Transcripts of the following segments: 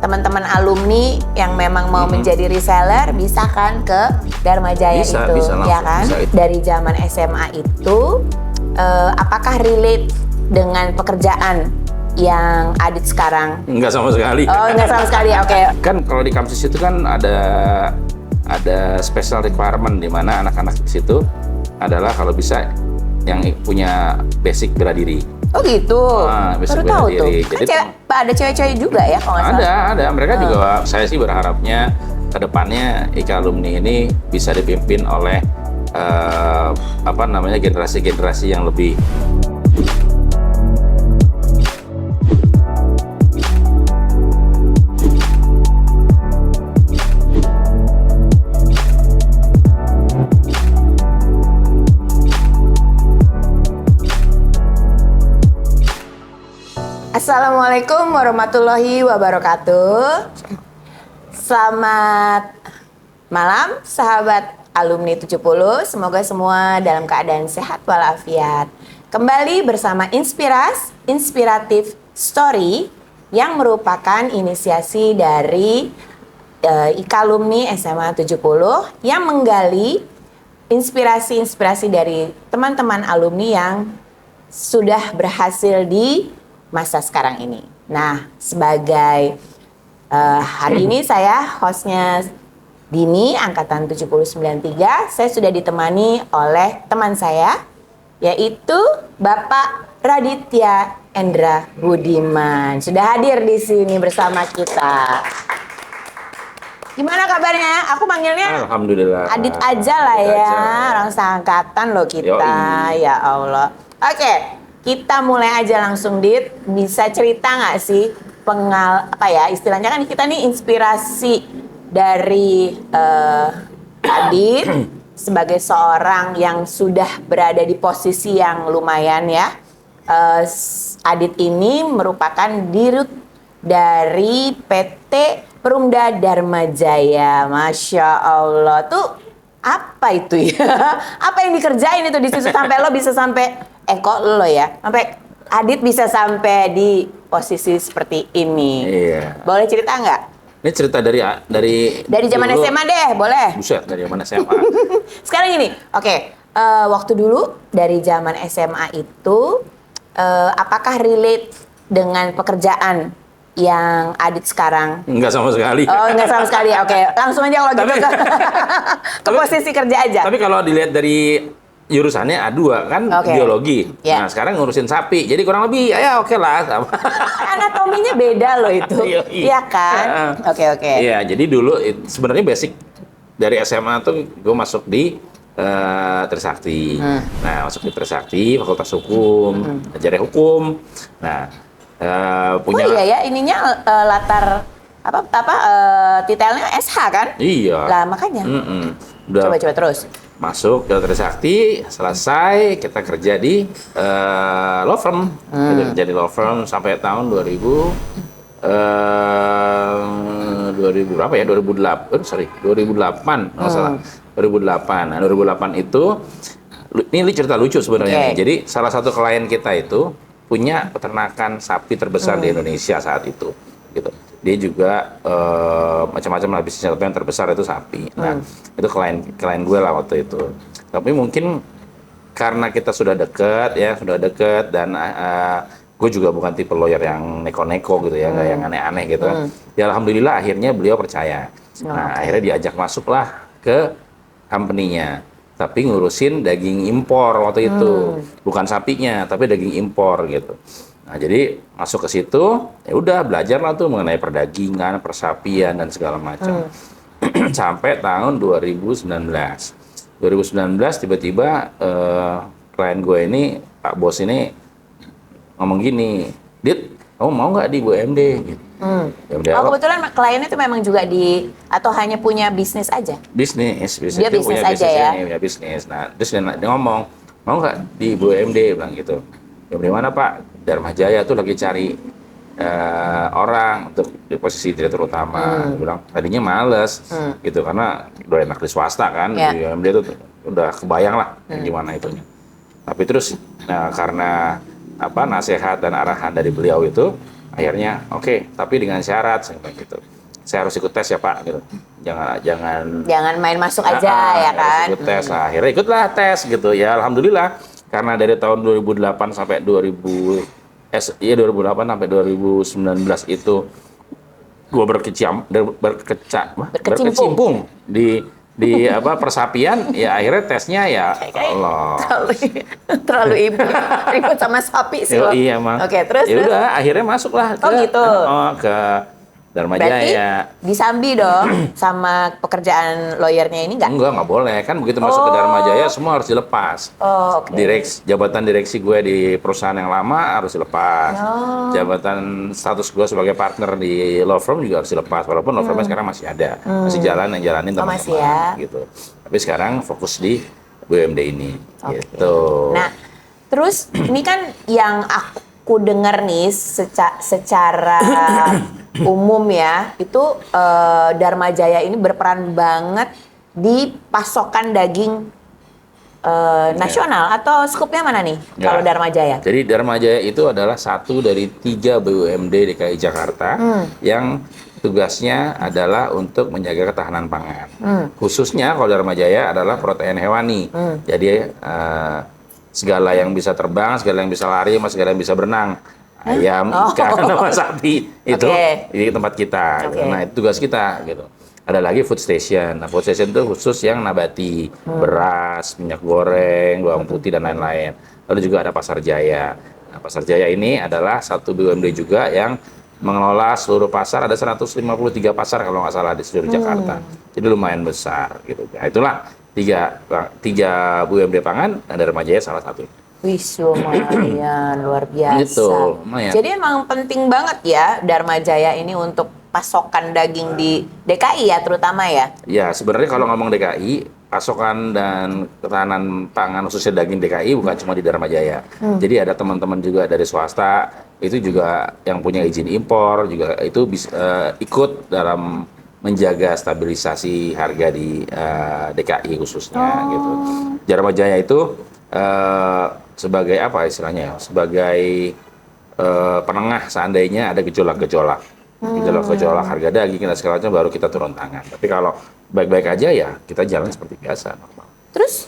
teman-teman alumni yang memang mau menjadi reseller bisa kan ke Dharma Jaya Bisa itu, langsung, ya kan? bisa itu. Dari zaman SMA itu, apakah relate dengan pekerjaan yang Adit sekarang? Enggak sama sekali. Oh, nggak sama sekali, oke. Kan kalau di Kamsis itu kan ada special requirement di mana anak-anak di situ adalah kalau bisa yang punya basic bela diri. Oh gitu, Basic baru bela tahu tuh. diri. Kan Jadi ada cewek-cewek juga ya kalau nggak salah. ada. Mereka juga, saya sih berharapnya ke depannya IKA Alumni ini bisa dipimpin oleh generasi-generasi yang lebih. Assalamualaikum warahmatullahi wabarakatuh. Selamat malam sahabat alumni 70. Semoga semua dalam keadaan sehat walafiat. Kembali bersama Inspiratif Story yang merupakan inisiasi dari IKA Alumni SMA 70 yang menggali inspirasi-inspirasi dari teman-teman alumni yang sudah berhasil di masa sekarang ini. Nah, sebagai hari ini saya hostnya Dini, angkatan 7093. Saya sudah ditemani oleh teman saya, yaitu Bapak Raditya Endra Budiman. Sudah hadir di sini bersama kita. Gimana kabarnya? Aku manggilnya Alhamdulillah. Adit aja lah Adit ya, aja. orang seangkatan loh kita. Yoi. Ya Allah. Oke. Kita mulai aja langsung, Dit. Bisa cerita nggak sih istilahnya kan kita nih inspirasi dari Adit sebagai seorang yang sudah berada di posisi yang lumayan ya. Adit ini merupakan dirut dari PT Perumda Dharma Jaya. Masya Allah, tuh apa itu ya? Apa yang dikerjain itu di situ sampai lo bisa sampai kok lo ya, sampai Adit bisa sampai di posisi seperti ini. Iya. Boleh cerita nggak? Ini cerita dari zaman dulu. SMA deh, boleh. Buset, dari zaman SMA. Sekarang gini, oke. Waktu dulu dari zaman SMA itu, apakah relate dengan pekerjaan yang Adit sekarang? Enggak sama sekali. Oh, nggak sama sekali. Oke, langsung aja kalau gitu ke posisi kerja aja. Tapi kalau dilihat dari jurusannya A2 kan, Oke. biologi. Ya. Nah, sekarang ngurusin sapi. Jadi kurang lebih ya oke lah sama. Anatominya beda loh itu. Yoi. Iya kan? Oke. Iya, jadi dulu sebenarnya basic dari SMA tuh gue masuk di Trisakti. Nah, masuk di Trisakti, Fakultas Hukum, ajarnya hukum. Nah, punya. Oh iya ya, ininya latar titelnya SH kan? Iya. Lah makanya. Udah Coba terus. masuk ke Trisakti, selesai kita kerja di law firm. Kita kerja di law firm sampai tahun 2000 berapa ya? 2008 nggak salah. 2008. Nah, 2008 itu ini cerita lucu sebenarnya. Oke. Jadi salah satu klien kita itu punya peternakan sapi terbesar di Indonesia saat itu, gitu. Dia juga macam-macam lah bisnisnya, tapi yang terbesar itu sapi. Nah, itu klien gue lah waktu itu. Tapi mungkin karena kita sudah deket dan gue juga bukan tipe lawyer yang neko-neko gitu ya, nggak yang aneh-aneh gitu. Ya alhamdulillah akhirnya beliau percaya. Nah, akhirnya diajak masuklah ke company-nya. Tapi ngurusin daging impor waktu itu, bukan sapinya, tapi daging impor gitu. Nah, jadi masuk ke situ, ya udah belajar lah tuh mengenai perdagingan, persapian dan segala macam. Sampai tahun 2019. 2019 tiba-tiba klien gue ini, Pak Bos ini ngomong gini, "Dit, kamu mau nggak di BUMD?" Gitu. Oh, kebetulan kliennya itu memang juga atau hanya punya bisnis aja? Bisnis Dia dia bisnis punya aja ya? punya bisnis. Nah, terus dia ngomong, "Mau nggak di BUMD?" bilang gitu. "Ya di mana, Pak?" Dharma Jaya tuh lagi cari orang untuk di posisi direktur utama. Dia bilang tadinya males gitu karena udah enak di swasta kan, Yeah. di BUMD tuh udah kebayang lah gimana itunya. Tapi terus karena nasihat dan arahan dari beliau itu, Akhirnya oke, tapi dengan syarat saya bilang gitu. Saya harus ikut tes ya Pak gitu. Jangan main masuk aja ya kan. harus ikut tes. Nah, akhirnya ikutlah tes gitu ya. Alhamdulillah karena dari tahun 2008 sampai 2008 sampai 2019 itu gue berkecimpung di apa persapian ya, akhirnya tesnya ya Allah Terlalu ribut sama sapi sih lo. iya emang Oke, terus ya udah akhirnya masuklah gitu. ke Dharma Berarti Jaya. disambi dong sama pekerjaan lawyernya ini Nggak boleh kan, begitu masuk ke Dharma Jaya semua harus dilepas. Oke. Jabatan direksi gue di perusahaan yang lama harus dilepas. Jabatan status gue sebagai partner di law firm juga harus dilepas, walaupun law firmnya sekarang masih ada, masih jalanin teman-teman masih ya. gitu. Tapi sekarang fokus di BUMD ini gitu. Nah, terus ini kan yang aku dengar nih secara umum ya, itu Dharma Jaya ini berperan banget di pasokan daging nasional atau skupnya mana nih kalau Dharma Jaya? Jadi Dharma Jaya itu adalah satu dari 3 BUMD DKI Jakarta yang tugasnya adalah untuk menjaga ketahanan pangan. Khususnya kalau Dharma Jaya adalah protein hewani. Jadi segala yang bisa terbang, segala yang bisa lari, segala yang bisa berenang. Ayam, ikan, sama sapi itu di tempat kita. Nah, itu tugas kita gitu. Ada lagi food station. Nah, food station itu khusus yang nabati, beras, minyak goreng, bawang putih dan lain-lain. Lalu juga ada Pasar Jaya. Nah, Pasar Jaya ini adalah satu BUMD juga yang mengelola seluruh pasar. Ada 153 pasar kalau nggak salah di seluruh Jakarta. Jadi lumayan besar gitu. Nah, itulah tiga BUMD pangan. Ada Dharma Jaya salah satu. Wih, lumayan luar biasa. Gitu, lumayan. Jadi emang penting banget ya Dharma Jaya ini untuk pasokan daging di DKI ya terutama ya. Ya, sebenarnya kalau ngomong DKI, pasokan dan ketahanan pangan khususnya daging DKI bukan cuma di Dharma Jaya. Jadi ada teman-teman juga dari swasta itu juga yang punya izin impor juga itu bisa ikut dalam menjaga stabilisasi harga di DKI khususnya gitu. Dharma Jaya itu sebagai apa istilahnya? Sebagai penengah seandainya ada gejolak-gejolak harga daging dan segala macam, baru kita turun tangan. Tapi kalau baik-baik aja ya kita jalan seperti biasa normal. Terus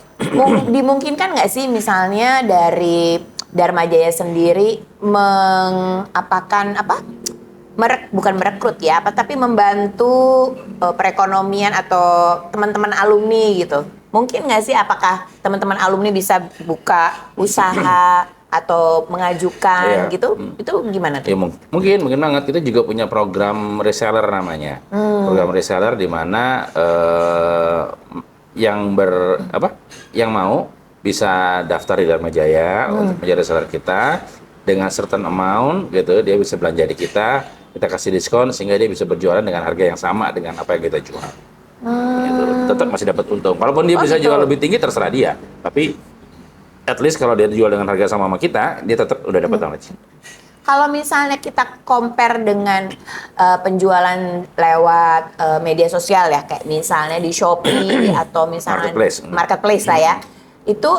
dimungkinkan nggak sih misalnya dari Dharma Jaya sendiri bukan merekrut ya, tapi membantu perekonomian atau teman-teman alumni gitu. Mungkin nggak sih, apakah teman-teman alumni bisa buka usaha atau mengajukan gitu? Itu gimana tuh? Ya, mungkin banget. Kita juga punya program reseller namanya. Program reseller di mana yang mau bisa daftar di Dharma Jaya untuk menjadi reseller kita dengan certain amount gitu, dia bisa belanja di kita kasih diskon sehingga dia bisa berjualan dengan harga yang sama dengan apa yang kita jual. Gitu. Tetap masih dapat untung. Walaupun dia bisa jual lebih tinggi terserah dia, tapi at least kalau dia jual dengan harga sama kita, dia tetap udah dapat knowledge. Kalau misalnya kita compare dengan penjualan lewat media sosial ya, kayak misalnya di Shopee atau misalnya marketplace lah ya, itu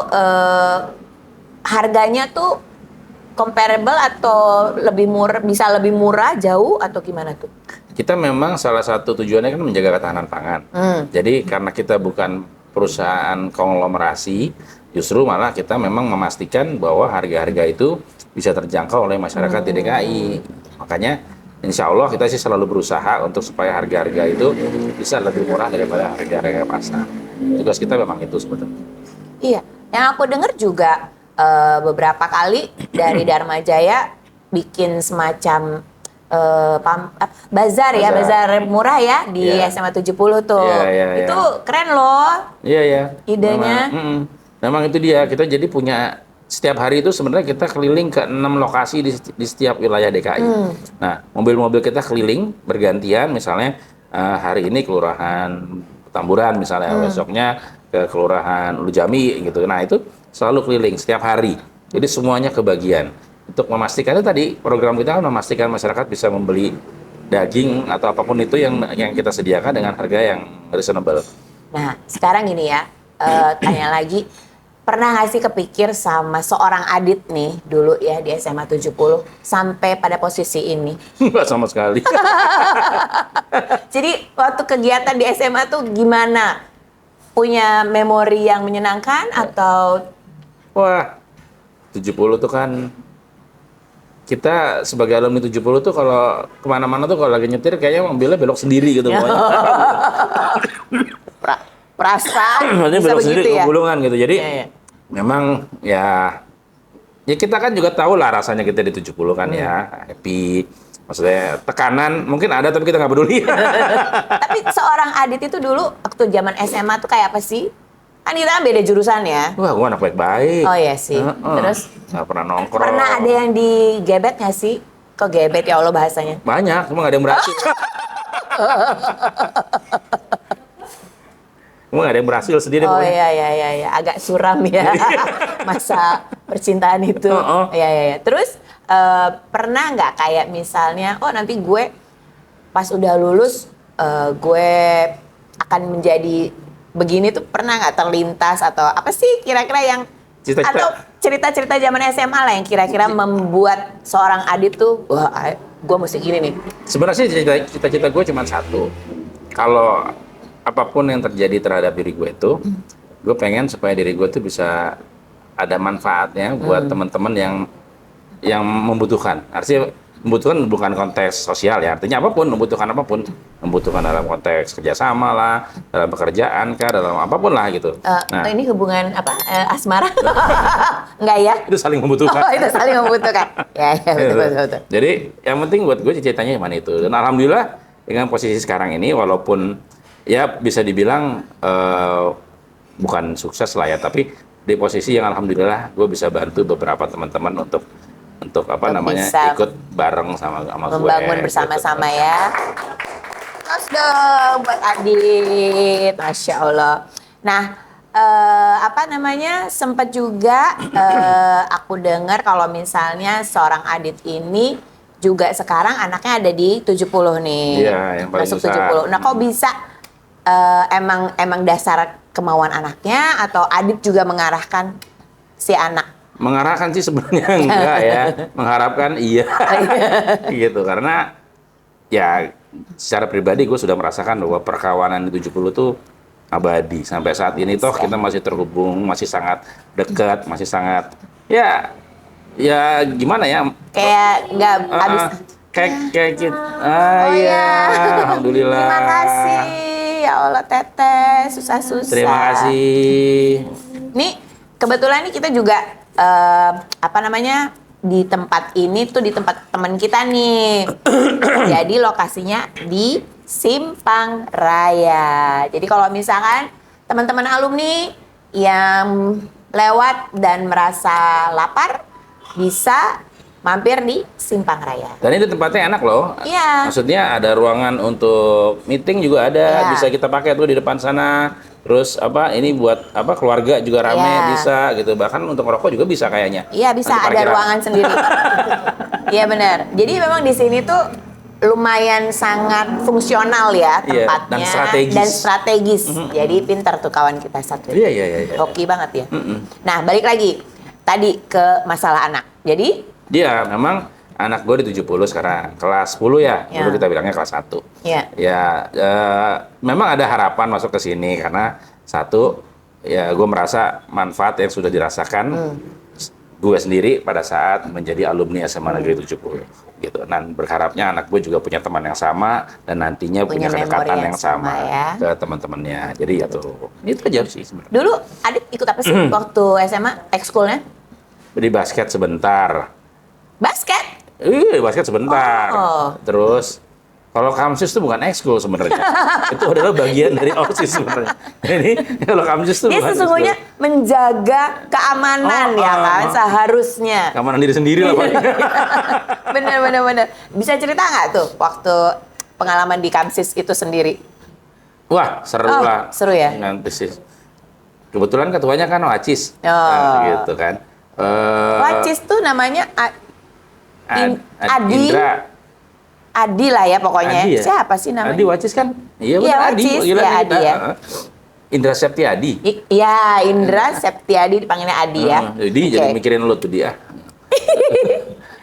harganya tuh comparable atau bisa lebih murah jauh atau gimana tuh? Kita memang salah satu tujuannya kan menjaga ketahanan pangan. Jadi karena kita bukan perusahaan konglomerasi, justru malah kita memang memastikan bahwa harga-harga itu bisa terjangkau oleh masyarakat di DKI. Makanya insya Allah kita sih selalu berusaha untuk supaya harga-harga itu bisa lebih murah daripada harga-harga pasar. Tugas kita memang itu sebetulnya. Iya, yang aku dengar juga beberapa kali dari Dharma Jaya bikin semacam bazar murah ya di SMA 70 tuh. Itu keren loh. Iya. Idenya. Memang itu dia, kita jadi punya setiap hari itu sebenarnya kita keliling ke 6 lokasi di setiap wilayah DKI. Nah, mobil-mobil kita keliling bergantian, misalnya hari ini kelurahan Petamburan misalnya, besoknya ke kelurahan Ulu Jami gitu. Nah, itu selalu keliling setiap hari. Jadi semuanya kebagian. Untuk memastikan itu tadi, program kita kan memastikan masyarakat bisa membeli daging atau apapun itu yang kita sediakan dengan harga yang reasonable. Nah, sekarang ini ya, tanya lagi, pernah nggak sih kepikir sama seorang Adit nih dulu ya di SMA 70 sampai pada posisi ini? Nggak sama sekali. Jadi waktu kegiatan di SMA tuh gimana? Punya memori yang menyenangkan atau Wah, 70 tuh kan kita sebagai alumni 70 tuh kalau kemana-mana tuh kalau lagi nyetir kayaknya mobilnya belok sendiri gitu pokoknya. perasaan Maksudnya bisa belok sendiri begitu ya? ke gulungan gitu. Jadi Iya, iya. memang ya kita kan juga tahu lah rasanya kita di 70 kan ya, happy. Maksudnya tekanan mungkin ada tapi kita nggak peduli. Tapi seorang Adit itu dulu waktu zaman SMA tuh kayak apa sih? Kan kita kan beda jurusan ya. Wah, gua anak baik-baik. Oh iya sih. Terus nggak pernah nongkrong. pernah ada yang digebet nggak sih? Kok gebet ya Allah bahasanya? Banyak, cuma nggak ada yang berhasil. Cuma nggak ada yang berhasil sendiri. Oh pokoknya. iya, agak suram ya masa percintaan itu. Iya. Terus pernah nggak kayak misalnya, oh nanti gue pas udah lulus gue akan menjadi begini tuh pernah nggak terlintas atau apa sih kira-kira yang Cita-cita. atau cerita-cerita zaman SMA lah yang kira-kira membuat seorang Adit tuh wah gue mesti gini nih. Sebenarnya sih cita-cita gue cuma satu. Kalau apapun yang terjadi terhadap diri gue itu, gue pengen supaya diri gue tuh bisa ada manfaatnya buat teman-teman yang membutuhkan. Artinya membutuhkan bukan konteks sosial ya, artinya apapun, membutuhkan dalam konteks kerjasama lah, dalam pekerjaan kah, dalam apapun lah gitu. Ini hubungan apa asmara? Enggak ya? Itu saling membutuhkan. Oh, itu saling membutuhkan. Ya, betul. Jadi yang penting buat gue cita-citanya cuma itu. Dan alhamdulillah dengan posisi sekarang ini, walaupun ya bisa dibilang bukan sukses lah ya, tapi di posisi yang alhamdulillah gue bisa bantu beberapa teman-teman untuk apa namanya bisa ikut bareng sama gue. membangun bersama-sama ya. Terus dong buat Adit, Masya Allah. Nah, apa namanya sempat juga aku dengar kalau misalnya seorang Adit ini juga sekarang anaknya ada di 70 nih. Iya, yang paling masuk besar. 70. Nah, kok bisa emang dasar kemauan anaknya atau Adit juga mengarahkan si anak? Mengarahkan sih sebenarnya enggak ya, mengharapkan iya gitu, karena ya secara pribadi gue sudah merasakan bahwa perkawanan di 70 tuh abadi sampai saat ini toh kita masih terhubung, masih sangat dekat, masih sangat ya gimana ya, Kayak nggak habis. kayak gitu. Oh Ya, alhamdulillah. Terima kasih ya Allah Teteh, susah-susah. Terima kasih. Nih kebetulan nih kita juga apa namanya di tempat ini tuh di tempat teman kita nih. Jadi lokasinya di Simpang Raya. Jadi kalau misalkan teman-teman alumni yang lewat dan merasa lapar bisa mampir di Simpang Raya. Dan ini tempatnya enak loh. Iya. Maksudnya ada ruangan untuk meeting juga ada, Iya. bisa kita pakai tuh di depan sana. Terus apa ini buat apa keluarga juga rame Iya. bisa gitu. Bahkan untuk ngerokok juga bisa kayaknya. Iya bisa Nanti ada parkiran. ruangan sendiri. Iya benar. Jadi memang di sini tuh lumayan sangat fungsional ya Iya, tempatnya dan strategis. dan strategis. Jadi pintar tuh kawan kita satu. Iya. Hoki banget ya. Nah balik lagi tadi ke masalah anak. Jadi Dia memang anak gue di 70 sekarang kelas 10 ya. Ya. Dulu kita bilangnya kelas 1. ya Ya, memang ada harapan masuk ke sini karena satu, ya gue merasa manfaat yang sudah dirasakan gue sendiri pada saat menjadi alumni SMA Negeri 70 gitu. Dan berharapnya anak gue juga punya teman yang sama dan nantinya punya memori kedekatan yang sama ya. ke teman-temannya. Jadi itu aja sih sebenarnya. Dulu Adit ikut apa sih waktu SMA ekskulnya? Di basket sebentar. Basket. Iya, basket sebentar. Oh. Terus kalau kamsis itu bukan ekskul sebenarnya. Itu adalah bagian dari OSIS sebenarnya. Ini kalau kamsis itu Dia bukan sesungguhnya ekskul. menjaga keamanan ya kan seharusnya. Keamanan diri sendiri lah Pak. Bener. Bisa cerita nggak tuh waktu pengalaman di Kamsis itu sendiri? Wah, seru Oh, lah. seru ya? Nanti sih. Kebetulan ketuanya kan Wacis. Oh. Nah, gitu kan. Wacis tuh namanya Adi. Indra. Adi lah ya pokoknya. Adi ya? Siapa sih namanya? Adi Wacis kan? Iya, Iya, benar Adi. Wacis. Panggilan Ya, kita. Adi ya. Indra Septiadi. Iya, Indra Septiadi dipanggilnya Adi ya. Jadi Oke. jadi mikirin lu tuh dia.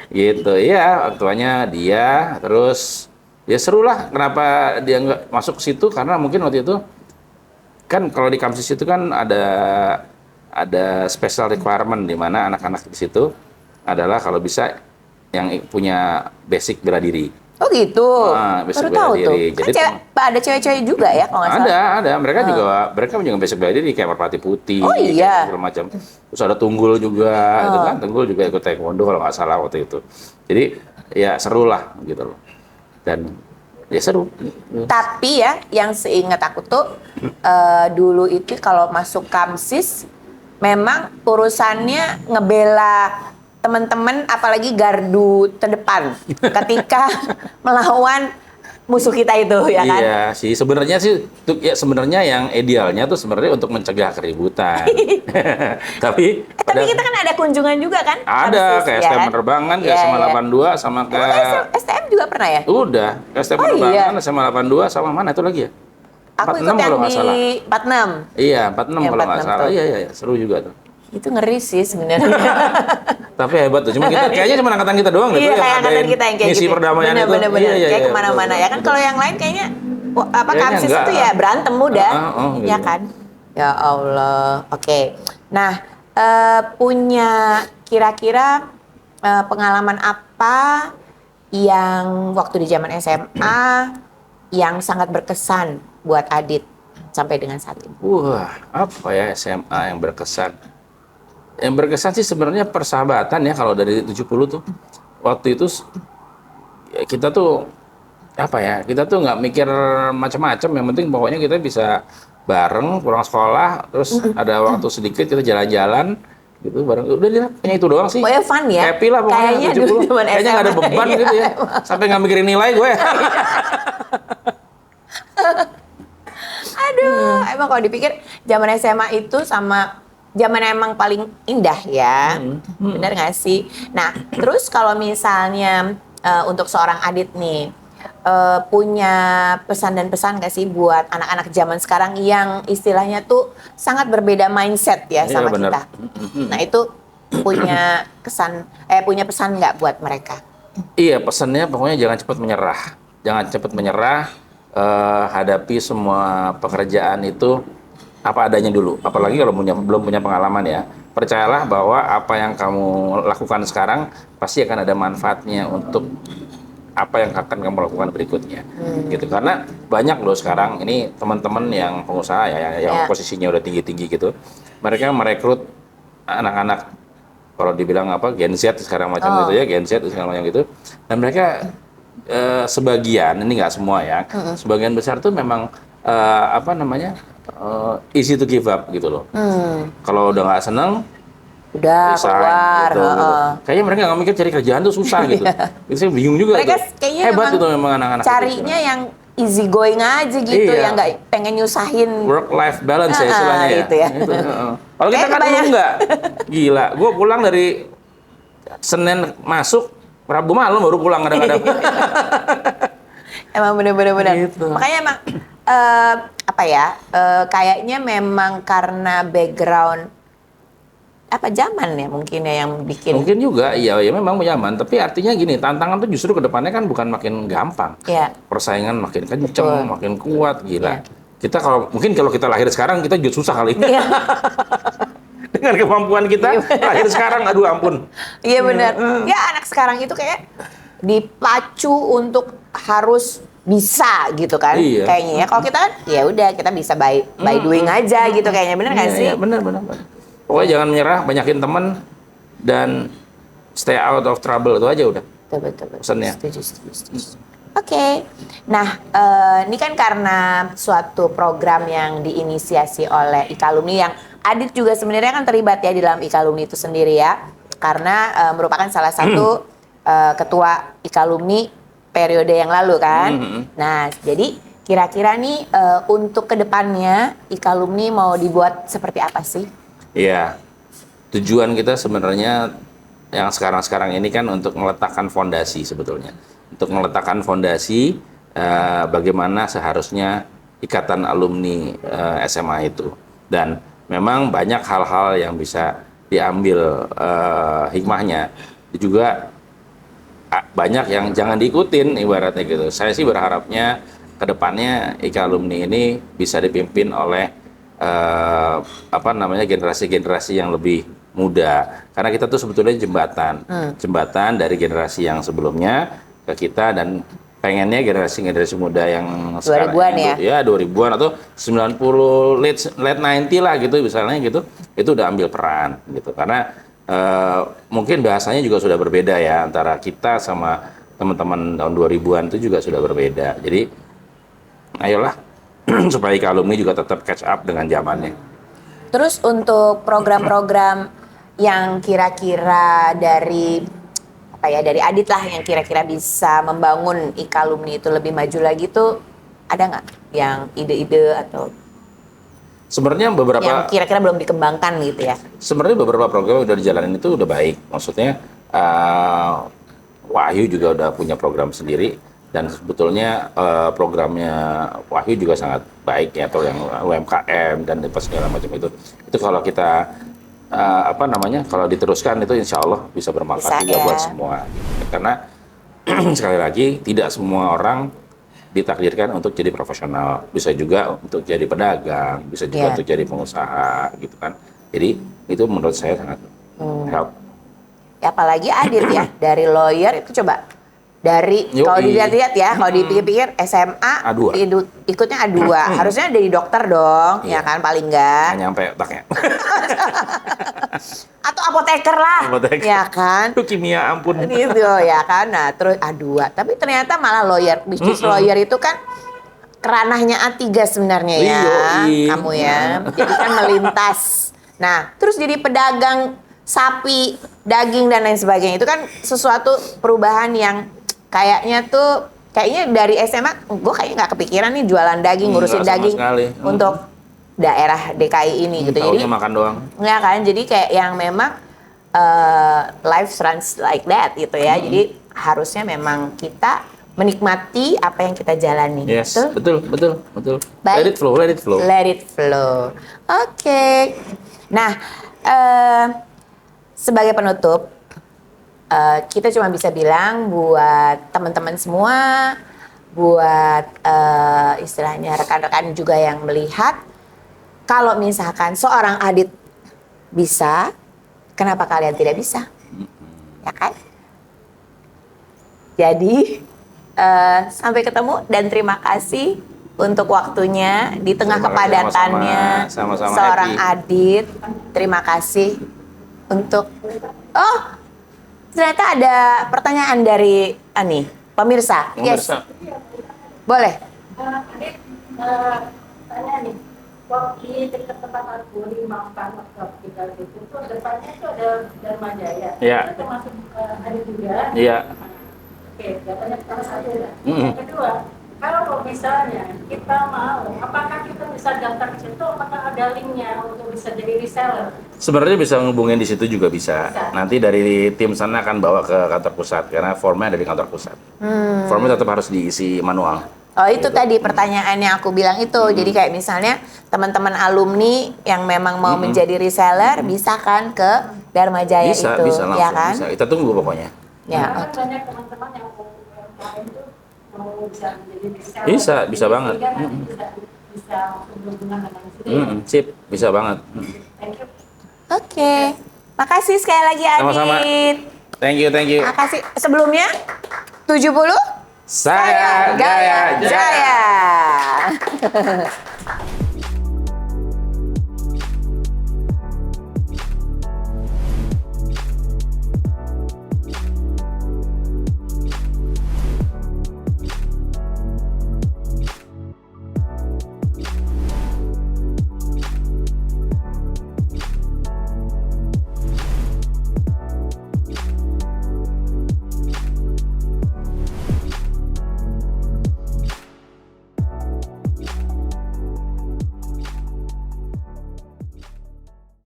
Gitu, iya, aktuanya dia, terus ya seru lah. Kenapa dia nggak masuk ke situ? Karena mungkin waktu itu kan kalau di Kamsis itu kan ada special requirement di mana anak-anak di situ adalah kalau bisa yang punya basic bela diri. Oh gitu. Basic Baru bela tahu tuh. diri. Kan Jadi ada cewek-cewek juga ya kalau nggak salah. ada mereka juga basic bela diri kayak merpati putih, Oh, iya. segala macam. Terus ada tunggul juga, itu kan tunggul juga ikut taekwondo kalau nggak salah waktu itu. Jadi ya seru lah gitu loh. Dan ya seru. Tapi ya, yang seingat aku tuh dulu itu kalau masuk Kamsis memang urusannya ngebela teman-teman, apalagi gardu terdepan ketika melawan musuh kita itu, ya kan? Iya sih, sebenarnya yang idealnya tuh sebenarnya untuk mencegah keributan. Tapi Tapi kita kan ada kunjungan juga kan? ada Kamsis, kayak ya STM kan? penerbangan, kayak Iya, SMA iya. 82 sama Emang kayak STM juga pernah ya? udah, STM Oh, penerbangan, iya. SMA 82 sama mana itu lagi ya? Aku 46 ikut yang kalau nggak di salah. 46. Iya, 46 Yang kalau nggak 46 salah. tuh. Iya, seru juga tuh. Itu ngeri sih sebenarnya. Tapi hebat tuh. Cuma kita kayaknya cuma angkatan kita doang deh Iya, tuh yang kayak angkatan ngadain kita yang kayak misi gitu. perdamaian itu. Bener. Iya, Kayak kemana-mana ya kan. Kalau yang lain kayaknya Kamsis enggak. itu ya berantem udah. Gitu. Ya kan? Ya Allah. Oke. Nah, punya kira-kira pengalaman apa yang waktu di zaman SMA yang sangat berkesan buat Adit sampai dengan saat ini? Wah, apa ya SMA yang berkesan? Yang berkesan sih sebenarnya persahabatan ya kalau dari 70 tuh. Waktu itu ya kita tuh apa ya? Kita tuh nggak mikir macam-macam, yang penting pokoknya kita bisa bareng pulang sekolah, terus ada waktu sedikit kita jalan-jalan gitu bareng. Udah dia kayaknya itu doang sih. Pokoknya fun ya? Happy lah pokoknya Kayaknya 70. dulu zaman Kayaknya nggak ada SMA, beban iya. gitu ya. Sampai nggak mikirin nilai gue. Aduh, emang kalau dipikir zaman SMA itu sama zaman emang paling indah ya. Bener nggak sih? Nah, terus kalau misalnya untuk seorang Adit nih, punya pesan dan pesan nggak sih buat anak-anak zaman sekarang yang istilahnya tuh sangat berbeda mindset ya Iya, sama bener. kita. Nah, itu punya pesan nggak buat mereka? Iya, pesannya pokoknya jangan cepat menyerah. Jangan cepat menyerah, hadapi semua pekerjaan itu apa adanya dulu. Apalagi kalau belum punya pengalaman ya. Percayalah bahwa apa yang kamu lakukan sekarang pasti akan ada manfaatnya untuk apa yang akan kamu lakukan berikutnya. Gitu. Karena banyak loh sekarang ini teman-teman yang pengusaha ya, yang Ya. posisinya udah tinggi-tinggi gitu. Mereka merekrut anak-anak kalau dibilang apa Gen Z sekarang macam gitu ya, Gen Z segala macam gitu. Dan mereka sebagian, ini nggak semua ya, sebagian besar tuh memang easy to give up gitu loh. Kalau udah nggak seneng, Udah resign, keluar. gitu. Kayaknya mereka nggak mikir cari kerjaan tuh susah gitu. Itu saya bingung juga. Mereka tuh. kayaknya Hebat emang itu memang anak-anak. itu carinya yang easy going aja gitu, Iya. yang nggak pengen nyusahin. work life balance ya istilahnya ya. Gitu ya. Kalau kita Kayak kan dulu kebanyakan. enggak. Gila, gue pulang dari Senin masuk, Rabu malam baru pulang kadang-kadang. Emang bener-bener. Gitu. Makanya emang kayaknya memang karena background zaman ya mungkin ya yang bikin. Mungkin juga, iya ya memang nyaman. Tapi artinya gini, tantangan tuh justru ke depannya kan bukan makin gampang. Iya. Persaingan makin kenceng, Betul. makin kuat, gila. Iya. Kita kalau kita lahir sekarang kita juga susah kali. Iya. Dengan kemampuan kita lahir sekarang, aduh ampun. Iya benar. Ya anak sekarang itu kayak dipacu untuk harus bisa gitu kan, Iya. kayaknya ya. Kalau kita kan ya udah kita bisa by doing aja gitu kayaknya, bener nggak sih? Iya, benar. Pokoknya jangan menyerah, banyakin teman dan stay out of trouble itu aja udah. Betul. Pesannya. Setuju. Oke. Nah, ini kan karena suatu program yang diinisiasi oleh Ikalumni yang Adit juga sebenarnya kan terlibat ya di dalam Ikalumni itu sendiri ya. Karena merupakan salah satu ketua Ikalumni periode yang lalu kan. Nah, jadi kira-kira nih untuk kedepannya Ikalumni mau dibuat seperti apa sih? Iya. Tujuan kita sebenarnya yang sekarang-sekarang ini kan untuk meletakkan fondasi sebetulnya. Untuk meletakkan fondasi bagaimana seharusnya ikatan alumni SMA itu. Dan memang banyak hal-hal yang bisa diambil hikmahnya. Juga banyak yang jangan diikutin ibaratnya gitu. Saya sih berharapnya kedepannya IKA Alumni ini bisa dipimpin oleh generasi-generasi yang lebih muda. Karena kita tuh sebetulnya jembatan dari generasi yang sebelumnya ke kita, dan pengennya generasi-generasi muda yang sekarang 2000-an ya 2000-an atau 90 late 90 lah gitu misalnya gitu, itu udah ambil peran gitu. Karena mungkin bahasanya juga sudah berbeda ya antara kita sama teman-teman tahun 2000-an itu juga sudah berbeda. Jadi ayolah supaya IKA Alumni juga tetap catch up dengan zamannya. Terus untuk program-program yang kira-kira dari dari Adit lah, yang kira-kira bisa membangun IKA Alumni itu lebih maju lagi tuh, ada nggak yang ide-ide atau Sebenarnya yang kira-kira belum dikembangkan gitu ya? Sebenarnya beberapa program yang udah dijalanin itu udah baik. Maksudnya Wahyu juga udah punya program sendiri, dan sebetulnya programnya Wahyu juga sangat baik ya, atau yang UMKM dan segala macam itu. Itu kalau kita kalau diteruskan itu insya Allah bisa bermanfaat juga buat semua. Karena sekali lagi tidak semua orang ditakdirkan untuk jadi profesional, bisa juga untuk jadi pedagang, bisa juga untuk jadi pengusaha gitu kan. Jadi itu menurut saya sangat help. Ya, apalagi Adit ya, dari lawyer itu coba dari kalau dilihat-lihat ya, kalau dipikir-pikir SMA ikutnya A2, harusnya jadi dokter dong, ya kan paling enggak. Nggak nyampe otaknya. Atau apoteker lah, ya kan? Itu kimia ampun. Gitu ya kan, nah terus A2. Tapi ternyata malah lawyer, bisnis lawyer itu kan ranahnya A3 sebenarnya ya, kamu ya. Jadi kan melintas. Nah, terus jadi pedagang sapi, daging dan lain sebagainya. Itu kan sesuatu perubahan yang kayaknya dari SMA, gue kayaknya nggak kepikiran nih jualan daging, ngurusin daging untuk daerah DKI ini gitu. Jadi makan doang. Ya kan, jadi kayak yang memang life runs like that gitu ya. Jadi harusnya memang kita menikmati apa yang kita jalani. Yes, betul. Baik. Let it flow. Oke. Nah, sebagai penutup, kita cuma bisa bilang buat teman-teman semua, buat istilahnya rekan-rekan juga yang melihat, kalau misalkan seorang Adit bisa, kenapa kalian tidak bisa? Ya kan? Jadi, sampai ketemu dan terima kasih untuk waktunya di tengah kepadatannya seorang Adit. Terima kasih untuk... Oh, ternyata ada pertanyaan dari pemirsa. Yes. Boleh. Adit, tanya nih. Waktu di dekat tempat aku di Mampang Hospital itu depannya itu ada Dharma Jaya. Iya. Itu termasuk ada juga. Iya. Oke, datanya pertama satu ya. Yang kedua, kalau misalnya kita mau, apakah kita bisa daftar ke situ? Apakah ada linknya untuk bisa jadi reseller? Sebenarnya bisa ngehubungin di situ juga bisa. Nanti dari tim sana akan bawa ke kantor pusat karena formnya ada di kantor pusat. Formnya tetap harus diisi manual. Oh itu tadi pertanyaan yang aku bilang itu. Jadi kayak misalnya teman-teman alumni yang memang mau menjadi reseller bisa kan ke Dharma Jaya itu, bisa langsung, ya kan? bisa. Kita tunggu pokoknya. Ya. Karena banyak teman-teman yang lain tuh mau bisa menjadi reseller. Bisa banget. Bisa berhubungan dengan situ. Sip, bisa banget. Thank you. Oke. Makasih sekali lagi Adit. Sama-sama. Thank you. Makasih. Sebelumnya 70 Saya Gaya Jaya.